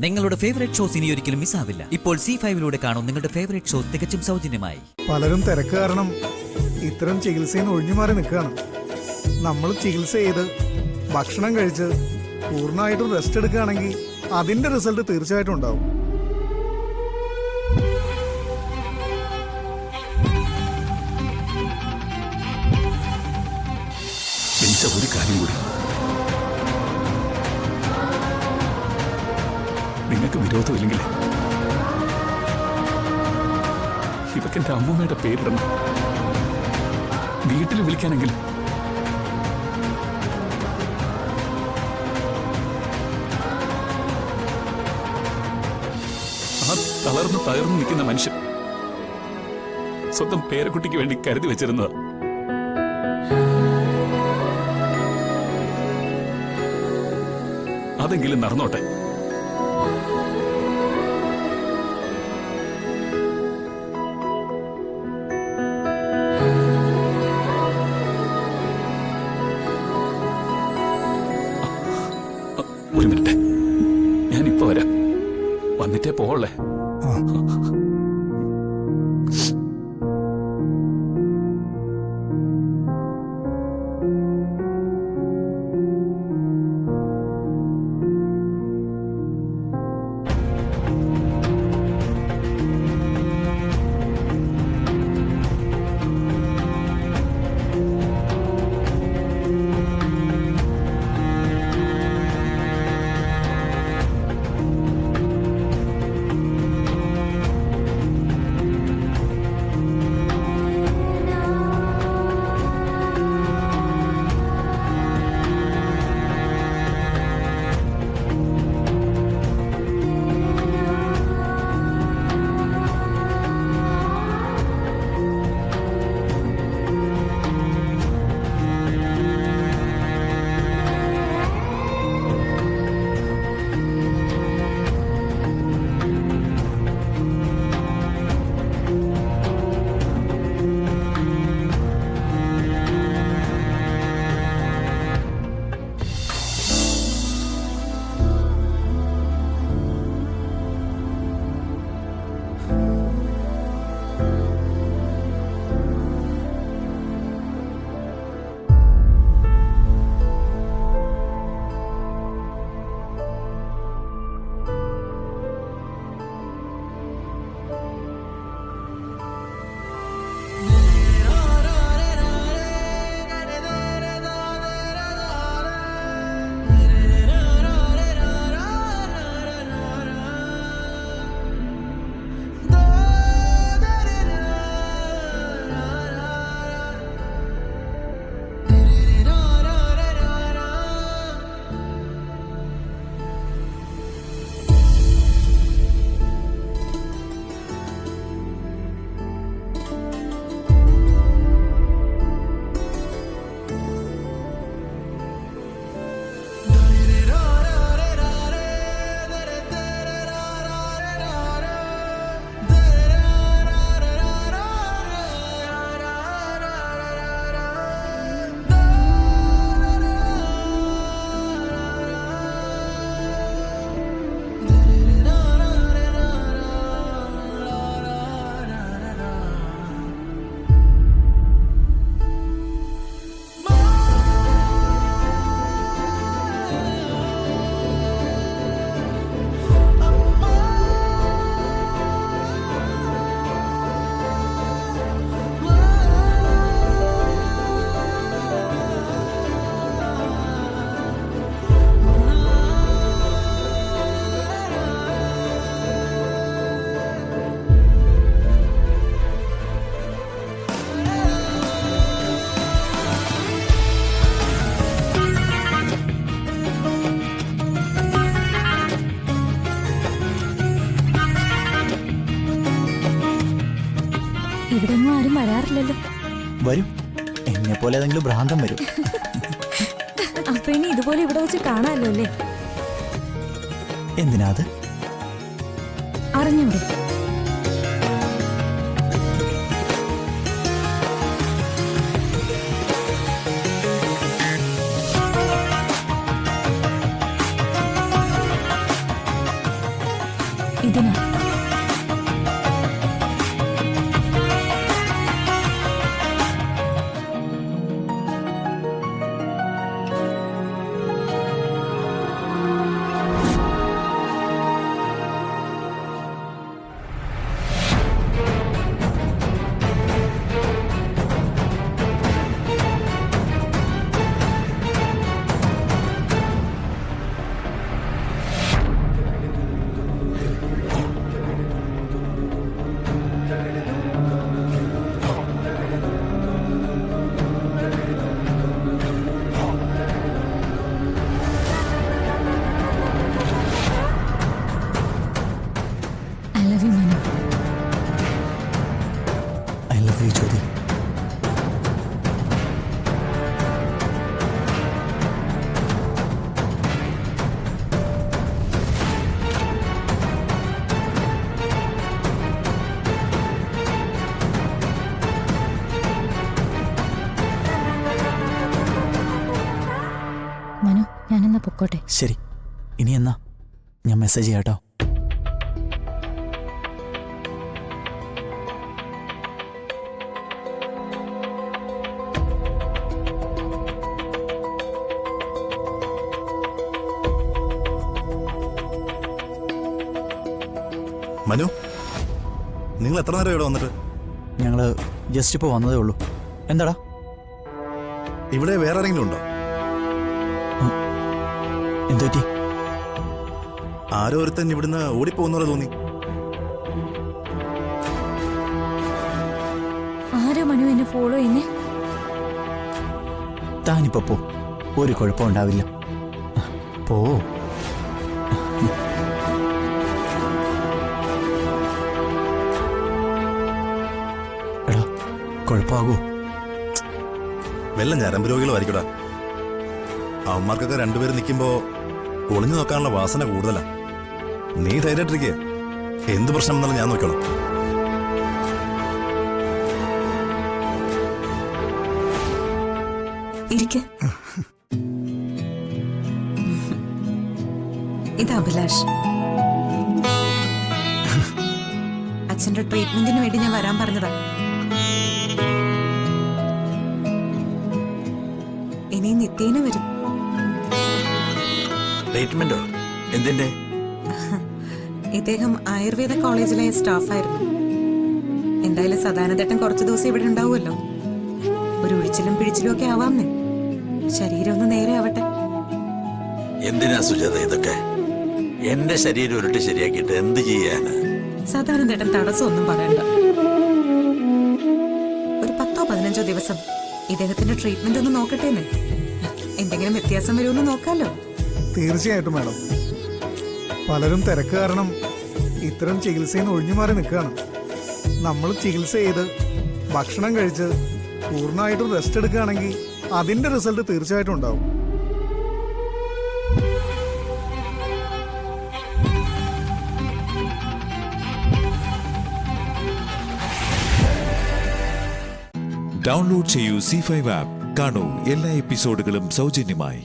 നിങ്ങളുടെ favourite shows ഇനി ഒരിക്കലും മിസ്സാവില്ല. ഇപ്പോൾ C5 കാണും നിങ്ങളുടെ ഫേവറേറ്റ് ഷോസ് തികച്ചും സൗജന്യമായി. പലരും തിരക്ക് കാരണം ഇത്തരം ചികിത്സയിൽ നിന്ന് ഒഴിഞ്ഞുമാറി നിൽക്കുകയാണ്. നമ്മൾ ചികിത്സ ചെയ്ത് ഭക്ഷണം കഴിച്ച് പൂർണ്ണമായിട്ടും റെസ്റ്റ് എടുക്കുകയാണെങ്കിൽ അതിന്റെ റിസൾട്ട് തീർച്ചയായിട്ടും ഉണ്ടാവും. ഒരു കാര്യം കൂടി, നിങ്ങൾക്ക് വിരോധമില്ലെങ്കിൽ ഇവക്ക് എന്റെ അമ്മൂമ്മയുടെ പേരിടണം. വീട്ടിൽ വിളിക്കാനെങ്കിലും. ആ തളർന്നു നിൽക്കുന്ന മനുഷ്യൻ സ്വന്തം പേരക്കുട്ടിക്ക് വേണ്ടി കരുതി വെച്ചിരുന്നത്. അതെങ്കിലും നടന്നോട്ടെ. ഒരു മിനിറ്റ്, ഞാനിപ്പോ വരാം. വന്നിട്ടേ പോവല്ലേ? ഇവിടെങ്ങും ആരും വരാറില്ലല്ലോ. വരും, എന്നെ പോലെ ഏതെങ്കിലും ഭ്രാന്തം വരും. അപ്പൊ ഇനി ഇതുപോലെ ഇവിടെ വെച്ച് കാണാമല്ലോ അല്ലേ? എന്തിനാ അത്? അറിഞ്ഞൂടെ? ഇതിനാ. I love you, Manu. I love you Jyothi. Manu, ഞാനെന്നാ പൊക്കോട്ടെ. ശരി, ഇനി എന്നാ ഞാൻ മെസ്സേജ് ചെയ്യാട്ടോ. മനു, നിങ്ങൾ എത്ര നേരം ഇവിടെ വന്നിട്ട്? ഞങ്ങള് ജസ്റ്റ് ഇപ്പോൾ വന്നതേ ഉള്ളൂ. എന്താടാ? ഇവിടെ വേറെ ആരെങ്കിലും ഉണ്ടോ? എന്തുപറ്റി? ആരോ ഒരുത്തൻ ഇവിടുന്ന് ഓടിപ്പോകുന്ന പോലെ തോന്നി. ആരോ മനു എന്നെ ഫോളോ ചെയ്യുന്നേ? താനിപ്പോ പോ, ഒരു കുഴപ്പം ഉണ്ടാവില്ല. പോ. എടാ, കുഴപ്പമാകൂ? വല്ല ഞരമ്പ് രോഗികളുമായിരിക്കടാ. അവന്മാർക്കൊക്കെ രണ്ടുപേരും നിൽക്കുമ്പോ ഒളിഞ്ഞു നോക്കാനുള്ള വാസന കൂടുതലാ. നീ ധൈര്യമായിട്ടിരിക്കുക. എന്ത് പ്രശ്നം എന്നാലും ഞാൻ നോക്കണം. ഇരിക്ക. ഇത് അഭിലാഷ്. അച്ഛന്റെ ട്രീറ്റ്മെന്റിന് വേണ്ടി ഞാൻ വരാൻ പറഞ്ഞതാ. ഇനി നിത്യേന വരും. ട്രീറ്റ്മെന്റോ? എന്തിന്റെ? ഇദ്ദേഹം ആയുർവേദ കോളേജിലെ സ്റ്റാഫായിരുന്നു. എന്തായാലും സദാനന്ദേട്ടൻ കുറച്ചു ദിവസം ഇവിടെ ഉണ്ടാവുമല്ലോ. ഒരു ഒഴിച്ചിലും പിഴിച്ചിലും ഒക്കെ ആവാമെന്ന്. ശരീരം ഒന്ന് നേരെ ആവട്ടെ. എന്തിനാ സുജാത ഇതൊക്കെ? എന്റെ ശരീരം ഉരുട്ടി ശരിയാക്കിയിട്ട് എന്ത് ചെയ്യാന്? സദാനന്ദേട്ടൻ തടസ്സമൊന്നും പറയണ്ട. ഒരു 10-15 ദിവസം ഇദ്ദേഹത്തിന്റെ ട്രീറ്റ്മെന്റ് ഒന്ന് നോക്കട്ടേന്ന്. എന്തെങ്കിലും വ്യത്യാസം വരുമെന്ന് നോക്കാലോ. തീർച്ചയായിട്ടും മാഡം. പലരും തിരക്ക് കാരണം ഇത്തരം ചികിത്സയിൽ നിന്ന് ഒഴിഞ്ഞു മാറി നിൽക്കുകയാണ്. നമ്മൾ ചികിത്സ ചെയ്ത് ഭക്ഷണം കഴിച്ച് പൂർണ്ണമായിട്ടും റെസ്റ്റ് എടുക്കുകയാണെങ്കിൽ അതിന്റെ റിസൾട്ട് തീർച്ചയായിട്ടും ഉണ്ടാവും. ഡൗൺലോഡ് ചെയ്യൂ C5 ആപ്പ്. കാണൂ എല്ലാ എപ്പിസോഡുകളും സൗജന്യമായി.